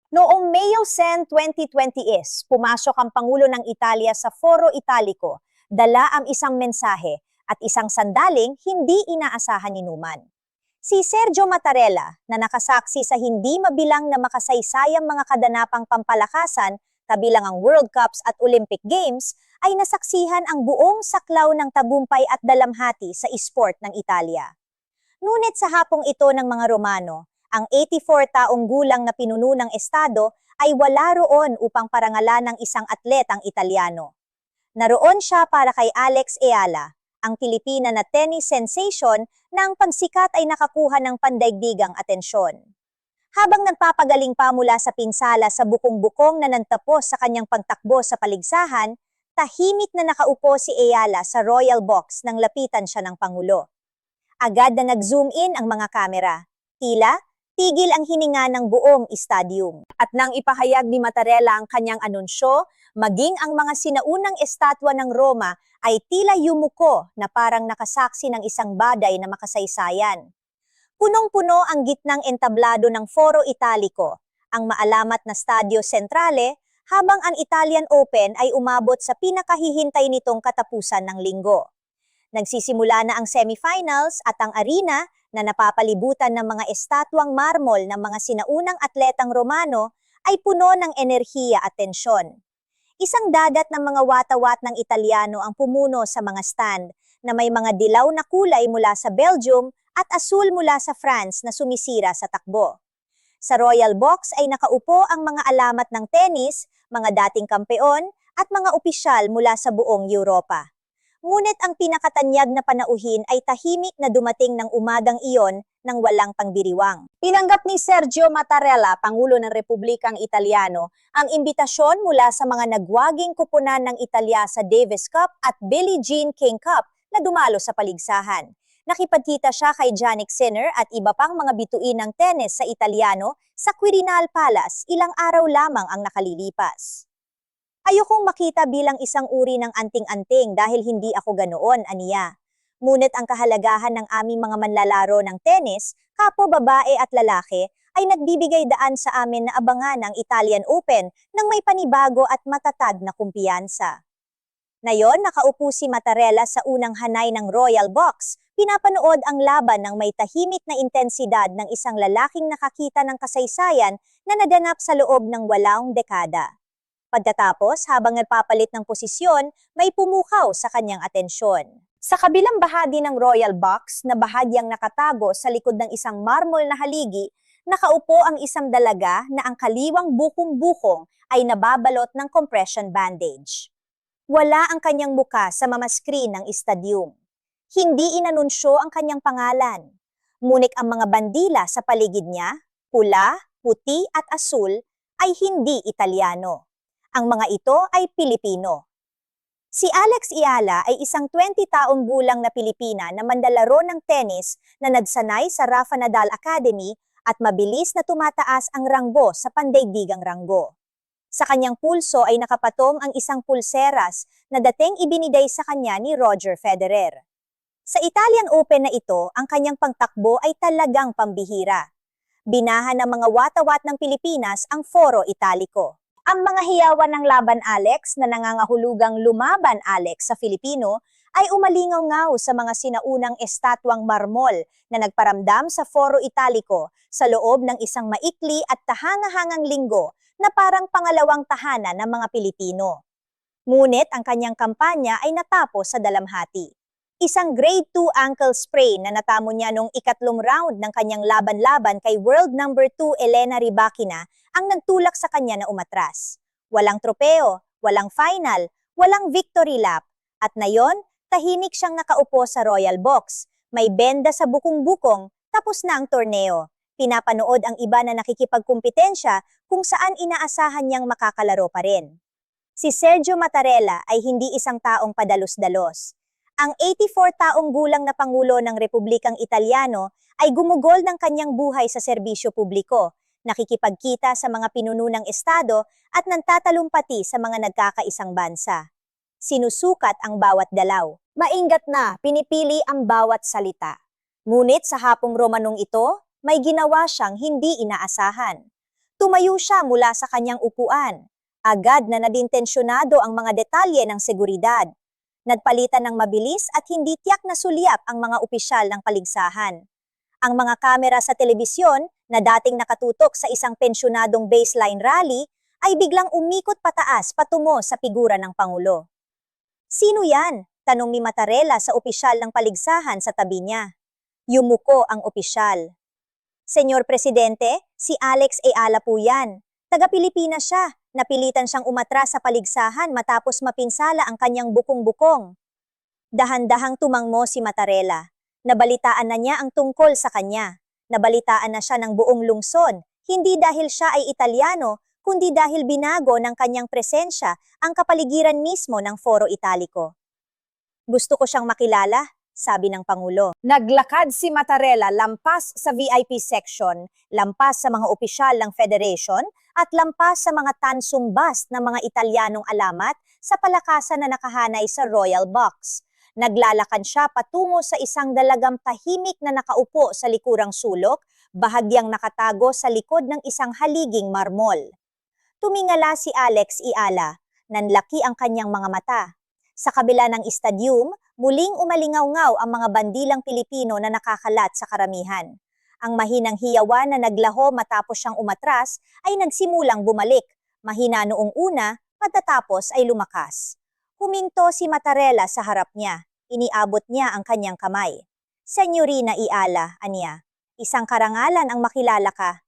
Noong Mayo 10, 2020 pumasok ang Pangulo ng Italia sa Foro Italico, dala ang isang mensahe at isang sandaling hindi inaasahan ni Numan. Si Sergio Mattarella, na nakasaksi sa hindi mabilang na makasaysayang mga kadanapang pampalakasan, kabilang ang World Cups at Olympic Games, ay nasaksihan ang buong saklaw ng tagumpay at dalamhati sa esport ng Italia. Ngunit sa hapong ito ng mga Romano, ang 84 taong gulang na pinuno ng Estado ay wala roon upang parangalan ng isang atletang Italiano. Naroon siya para kay Alex Eala, ang Pilipina na tennis sensation na ang pagsikat ay nakakuha ng pandaigdigang atensyon. Habang nagpapagaling pa mula sa pinsala sa bukong-bukong na nantapos sa kanyang pagtakbo sa paligsahan, tahimik na nakaupo si Eala sa royal box nang lapitan siya ng Pangulo. Agad na nag-zoom in ang mga kamera. Tila, tigil ang hininga ng buong estadium. At nang ipahayag ni Mattarella ang kanyang anunsyo, maging ang mga sinaunang estatwa ng Roma ay tila yumuko na parang nakasaksi ng isang baday na makasaysayan. Punong-puno ang gitnang entablado ng Foro Italico, ang maalamat na Stadio Centrale, habang ang Italian Open ay umabot sa pinakahihintay nitong katapusan ng linggo. Nagsisimula na ang semifinals at ang arena na napapalibutan ng mga estatwang marmol ng mga sinaunang atletang Romano ay puno ng enerhiya at tensyon. Isang dagat ng mga watawat ng Italiano ang pumuno sa mga stand na may mga dilaw na kulay mula sa Belgium at asul mula sa France na sumisira sa takbo. Sa Royal Box ay nakaupo ang mga alamat ng tennis, mga dating kampeon at mga opisyal mula sa buong Europa. Ngunit ang pinakatanyag na panauhin ay tahimik na dumating ng umagang iyon ng walang pangdiriwang. Tinanggap ni Sergio Mattarella, Pangulo ng Republikang Italiano, ang imbitasyon mula sa mga nagwaging kupunan ng Italia sa Davis Cup at Billie Jean King Cup na dumalo sa paligsahan. Nakipagkita siya kay Jannik Sinner at iba pang mga bituin ng tennis sa Italiano sa Quirinal Palace ilang araw lamang ang nakalilipas. Ayokong makita bilang isang uri ng anting-anting dahil hindi ako ganoon, aniya. Ngunit ang kahalagahan ng aming mga manlalaro ng tennis, kapwa babae at lalaki, ay nagbibigay daan sa amin na abangan ang Italian Open ng may panibago at matatag na kumpiyansa. Ngayon, nakaupo si Mattarella sa unang hanay ng Royal Box, pinapanood ang laban ng may tahimik na intensidad ng isang lalaking nakakita ng kasaysayan na naganap sa loob ng 8 dekada. Pagkatapos, habang nagpapalit ng posisyon, may pumukaw sa kanyang atensyon. Sa kabilang bahagi ng Royal Box na bahagyang nakatago sa likod ng isang marmol na haligi, nakaupo ang isang dalaga na ang kaliwang bukong-bukong ay nababalot ng compression bandage. Wala ang kanyang muka sa mama-screen ng estadium. Hindi inanunsyo ang kanyang pangalan. Ngunit ang mga bandila sa paligid niya, pula, puti at asul, ay hindi Italiano. Ang mga ito ay Pilipino. Si Alex Eala ay isang 20 taong gulang na Pilipina na mandalaro ng tennis na nagsanay sa Rafa Nadal Academy at mabilis na tumataas ang ranggo sa pandaigdigang ranggo. Sa kanyang pulso ay nakapatong ang isang pulseras na dating ibinigay sa kanya ni Roger Federer. Sa Italian Open na ito, ang kanyang pagtakbo ay talagang pambihira. Binahan ng mga watawat ng Pilipinas ang Foro Italico. Ang mga hiyawan ng laban Alex na nangangahulugang lumaban Alex sa Filipino ay umalingaw-ngaw sa mga sinaunang estatwang marmol na nagparamdam sa Foro Italico sa loob ng isang maikli at tahanga-hangang linggo na parang pangalawang tahanan ng mga Pilipino. Ngunit ang kanyang kampanya ay natapos sa dalamhati. Isang grade 2 ankle sprain na natamo niya noong ikatlong round ng kanyang laban-laban kay world number 2 Elena Rybakina ang nagtulak sa kanya na umatras. Walang tropeo, walang final, walang victory lap, at nayon, tahimik siyang nakaupo sa Royal Box. May benda sa bukong-bukong, tapos na ang torneo. Pinapanood ang iba na nakikipagkumpetensya kung saan inaasahan niyang makakalaro pa rin. Si Sergio Mattarella ay hindi isang taong padalos-dalos. Ang 84 taong gulang na Pangulo ng Republikang Italiano ay gumugol ng kanyang buhay sa serbisyo publiko, nakikipagkita sa mga pinuno ng estado at nagtatalumpati sa mga nagkakaisang bansa. Sinusukat ang bawat galaw. Maingat na pinipili ang bawat salita. Ngunit sa hapong Romanong ito, may ginawa siyang hindi inaasahan. Tumayo siya mula sa kanyang upuan. Agad na naging tensyonado ang mga detalye ng seguridad. Nagpalitan ng mabilis at hindi tiyak na sulyap ang mga opisyal ng paligsahan. Ang mga kamera sa telebisyon na dating nakatutok sa isang pensyonadong baseline rally ay biglang umikot pataas patungo sa figura ng Pangulo. "Sino yan?" tanong ni Matarela sa opisyal ng paligsahan sa tabi niya. Yumuko ang opisyal. "Senyor Presidente, si Alex Ayala po yan. Taga-Pilipinas siya. Napilitan siyang umatras sa paligsahan matapos mapinsala ang kanyang bukong-bukong." Dahan-dahang tumangmo si Matarela. Nabalitaan na niya ang tungkol sa kanya. Nabalitaan na siya ng buong lungsod, hindi dahil siya ay Italyano, kundi dahil binago ng kanyang presensya ang kapaligiran mismo ng Foro Italico. "Gusto ko siyang makilala," sabi ng Pangulo. Naglakad si Matarela lampas sa VIP section, lampas sa mga opisyal ng Federation, at lampas sa mga tansong bus ng mga Italianong alamat sa palakasan na nakahanay sa Royal Box. Naglalakad siya patungo sa isang dalagang tahimik na nakaupo sa likurang sulok, bahagyang nakatago sa likod ng isang haliging marmol. Tumingala si Alex Ayala. Nanlaki ang kanyang mga mata. Sa kabila ng estadium, muling umalingaw-ngaw ang mga bandilang Pilipino na nakakalat sa karamihan. Ang mahinang hiyawan na naglaho matapos siyang umatras ay nagsimulang bumalik. Mahina noong una, pagkatapos ay lumakas. Huminto si Matarela sa harap niya. Iniabot niya ang kanyang kamay. "Senyorina Ayala," aniya, "isang karangalan ang makilala ka."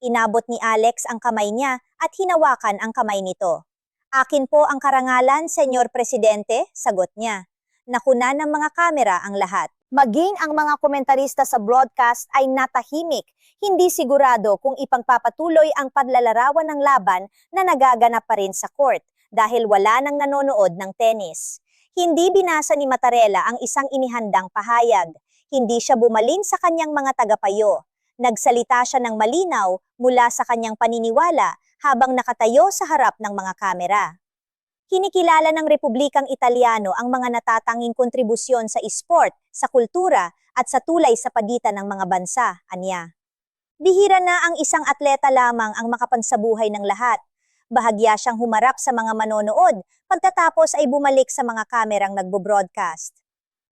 Inabot ni Alex ang kamay niya at hinawakan ang kamay nito. "Akin po ang karangalan, Senyor Presidente," sagot niya. Nakuna ng mga kamera ang lahat. Maging ang mga komentarista sa broadcast ay natahimik, hindi sigurado kung ipagpapatuloy ang paglalarawan ng laban na nagaganap pa rin sa court dahil wala nang nanonood ng tennis. Hindi binasa ni Matarela ang isang inihandang pahayag. Hindi siya bumalin sa kanyang mga tagapayo. Nagsalita siya ng malinaw mula sa kanyang paniniwala habang nakatayo sa harap ng mga kamera. Kinikilala ng Republikang Italyano ang mga natatanging kontribusyon sa sport, sa kultura, at sa tulay sa pagitan ng mga bansa, aniya. Bihira na ang isang atleta lamang ang makapagsabuhay ng lahat. Bahagya siyang humarap sa mga manonood, pagkatapos ay bumalik sa mga kamerang nagbo-broadcast.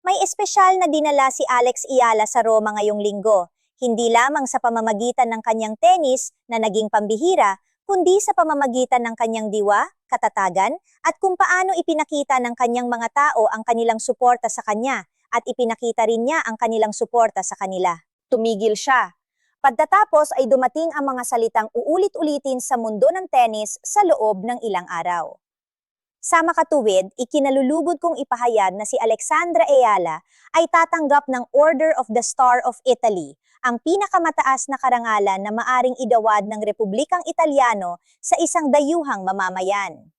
May espesyal na dinala si Alex Ayala sa Roma ngayong linggo, hindi lamang sa pamamagitan ng kanyang tennis na naging pambihira, kundi sa pamamagitan ng kanyang diwa, katatagan, at kung paano ipinakita ng kanyang mga tao ang kanilang suporta sa kanya at ipinakita rin niya ang kanilang suporta sa kanila. Tumigil siya. Pagkatapos ay dumating ang mga salitang uulit-ulitin sa mundo ng tennis sa loob ng ilang araw. Sa makatuwid, ikinalulubod kong ipahayag na si Alexandra Ayala ay tatanggap ng Order of the Star of Italy, ang pinakamataas na karangalan na maaring idawad ng Republikang Italyano sa isang dayuhang mamamayan.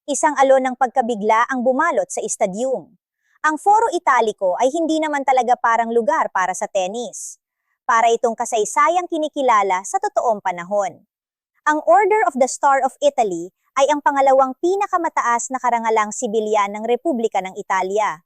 Isang alon ng pagkabigla ang bumalot sa estadium. Ang Foro Italico ay hindi naman talaga parang lugar para sa tennis. Para itong kasaysayang kinikilala sa totoong panahon. Ang Order of the Star of Italy ay ang pangalawang pinakamataas na karangalang sibilyan ng Republika ng Italia.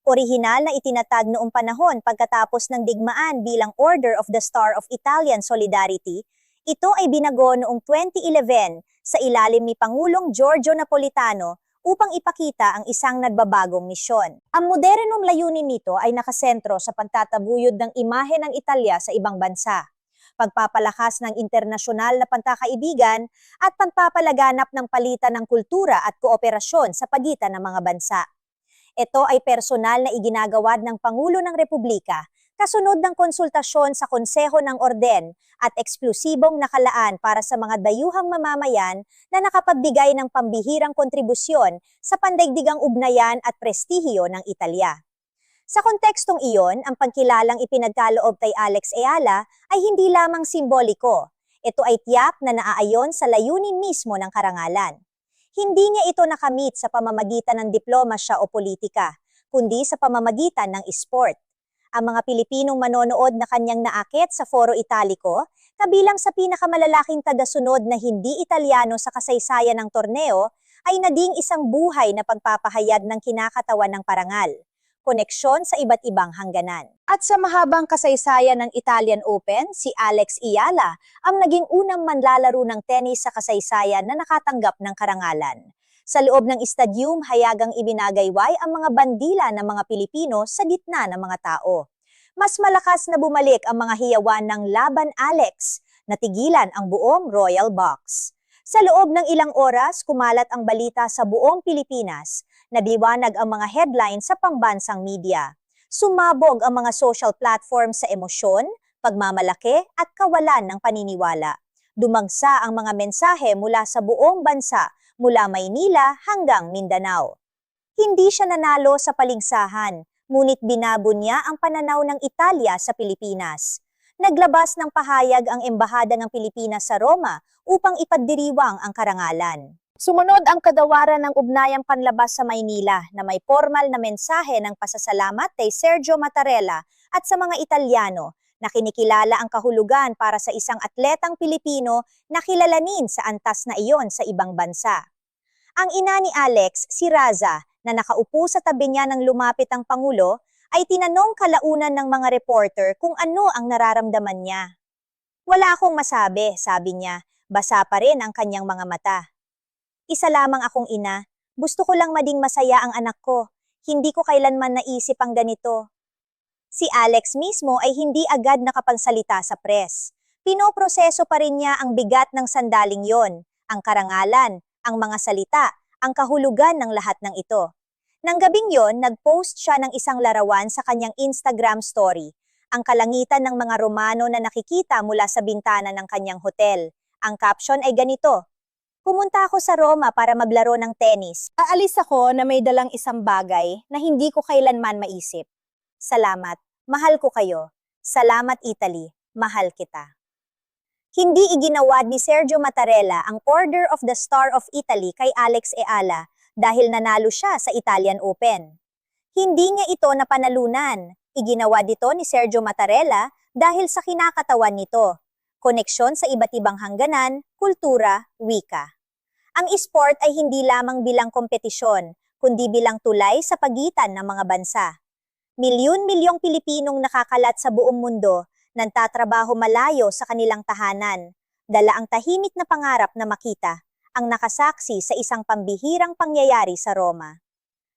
Orihinal na itinatag noong panahon pagkatapos ng digmaan bilang Order of the Star of Italian Solidarity, ito ay binago noong 2011 sa ilalim ni Pangulong Giorgio Napolitano upang ipakita ang isang nagbabagong misyon. Ang modernong layunin nito ay nakasentro sa pagtatabuyod ng imahe ng Italia sa ibang bansa, pagpapalakas ng internasyonal na pagkakaibigan at pagpapalaganap ng palitan ng kultura at kooperasyon sa pagitan ng mga bansa. Ito ay personal na iginagawad ng Pangulo ng Republika kasunod ng konsultasyon sa Konseho ng Orden at eksklusibong nakalaan para sa mga dayuhang mamamayan na nakapagbigay ng pambihirang kontribusyon sa pandaigdigang ugnayan at prestihiyo ng Italia. Sa kontekstong iyon, ang pagkilalang ipinagkaloob kay Alex Ayala ay hindi lamang simboliko. Ito ay tiyak na naaayon sa layunin mismo ng karangalan. Hindi niya ito nakamit sa pamamagitan ng diplomasya o politika, kundi sa pamamagitan ng sport. Ang mga Pilipinong manonood na kanyang naakit sa Foro Italico, kabilang sa pinakamalalaking tagasunod na hindi Italyano sa kasaysayan ng torneo, ay naging isang buhay na pagpapahayag ng kinakatawan ng parangal. koneksyon sa iba't ibang hangganan. At sa mahabang kasaysayan ng Italian Open, si Alex Ayala ang naging unang manlalaro ng tennis sa kasaysayan na nakatanggap ng karangalan. Sa loob ng estadium, hayagang ibinagayway ang mga bandila ng mga Pilipino sa gitna ng mga tao. Mas malakas na bumalik ang mga hiyawan ng Laban Alex, natigilan ang buong Royal Box. Sa loob ng ilang oras, kumalat ang balita sa buong Pilipinas. Nagliwanag ang mga headlines sa pambansang media. Sumabog ang mga social platforms sa emosyon, pagmamalaki at kawalan ng paniniwala. Dumagsa ang mga mensahe mula sa buong bansa, mula Maynila hanggang Mindanao. Hindi siya nanalo sa paligsahan, ngunit binabo niya ang pananaw ng Italia sa Pilipinas. Naglabas ng pahayag ang Embahada ng Pilipinas sa Roma upang ipagdiriwang ang karangalan. Sumunod ang kadawaran ng ugnayang panlabas sa Maynila na may formal na mensahe ng pasasalamat kay Sergio Mattarella at sa mga Italyano na kinikilala ang kahulugan para sa isang atletang Pilipino na kilalanin sa antas na iyon sa ibang bansa. Ang ina ni Alex, si Raza, na nakaupo sa tabi niya nang lumapit ang Pangulo, ay tinanong kalaunan ng mga reporter kung ano ang nararamdaman niya. Wala akong masabi, sabi niya, basa pa rin ang kanyang mga mata. Isa lamang akong ina, gusto ko lang maging masaya ang anak ko, hindi ko kailanman naisip ang ganito. Si Alex mismo ay hindi agad nakapagsalita sa press. Pinoproseso pa rin niya ang bigat ng sandaling yon, ang karangalan, ang mga salita, ang kahulugan ng lahat ng ito. Nang gabing yon, nag-post siya ng isang larawan sa kanyang Instagram story, ang kalangitan ng mga Romano na nakikita mula sa bintana ng kanyang hotel. Ang caption ay ganito, "Pumunta ako sa Roma para maglaro ng tennis. Aalis ako na may dalang isang bagay na hindi ko kailanman maisip. Salamat, mahal ko kayo. Salamat Italy, mahal kita." Hindi iginawad ni Sergio Mattarella ang Order of the Star of Italy kay Alex Ayala dahil nanalo siya sa Italian Open. Hindi niya ito napanalunan. Iginawad ito ni Sergio Mattarella dahil sa kinakatawan nito, koneksyon sa iba't ibang hangganan, kultura, wika. Ang esport ay hindi lamang bilang kompetisyon, kundi bilang tulay sa pagitan ng mga bansa. Milyon-milyong Pilipinong nakakalat sa buong mundo nagtatrabaho malayo sa kanilang tahanan, dala ang tahimik na pangarap na makita, ang nakasaksi sa isang pambihirang pangyayari sa Roma.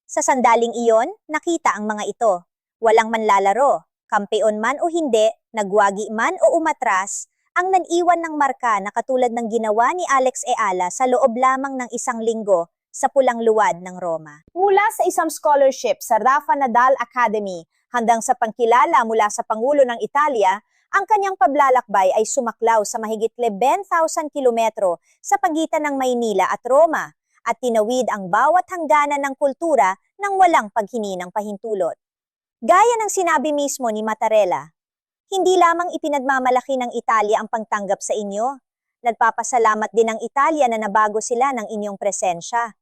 Sa sandaling iyon, nakita ang mga ito. Walang manlalaro, kampeon man o hindi, nagwagi man o umatras, ang naniwan ng marka na katulad ng ginawa ni Alex Ayala sa loob lamang ng isang linggo sa pulang luwad ng Roma. Mula sa isang scholarship sa Rafa Nadal Academy hanggang sa pangkilala mula sa Pangulo ng Italia, ang kanyang paglalakbay ay sumaklaw sa mahigit 11,000 kilometro sa pagitan ng Maynila at Roma at tinawid ang bawat hangganan ng kultura nang walang paghininang pahintulot. Gaya ng sinabi mismo ni Mattarella, hindi lamang ipinagmamalaki ng Italia ang pagtanggap sa inyo, nagpapasalamat din ang Italia na nabago sila ng inyong presensya.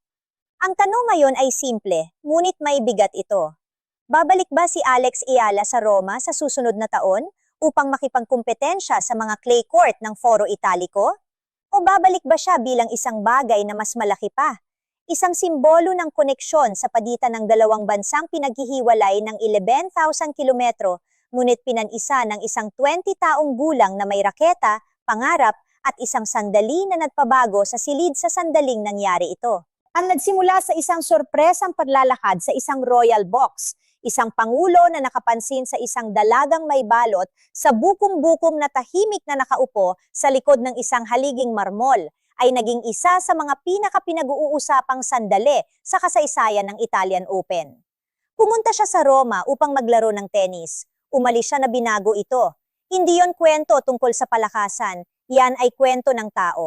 Ang tanong ngayon ay simple, ngunit may bigat ito. Babalik ba si Alex Ayala sa Roma sa susunod na taon upang makipagkumpetensya sa mga clay court ng Foro Italico? O babalik ba siya bilang isang bagay na mas malaki pa? Isang simbolo ng koneksyon sa pagitan ng dalawang bansang pinaghihiwalay ng 11,000 kilometro, ngunit pinanisa ng isang 20 taong gulang na may raketa, pangarap at isang sandali na nagpabago sa silid sa sandaling nangyari ito. Ang nagsimula sa isang sorpresang paglalakad sa isang royal box, isang pangulo na nakapansin sa isang dalagang may balot sa bukom-bukom na tahimik na nakaupo sa likod ng isang haliging marmol, ay naging isa sa mga pinaka-pinag-uusapang sandali sa kasaysayan ng Italian Open. Pumunta siya sa Roma upang maglaro ng tennis. Umalis siya na binago ito. Hindi yon kwento tungkol sa palakasan, yan ay kwento ng tao,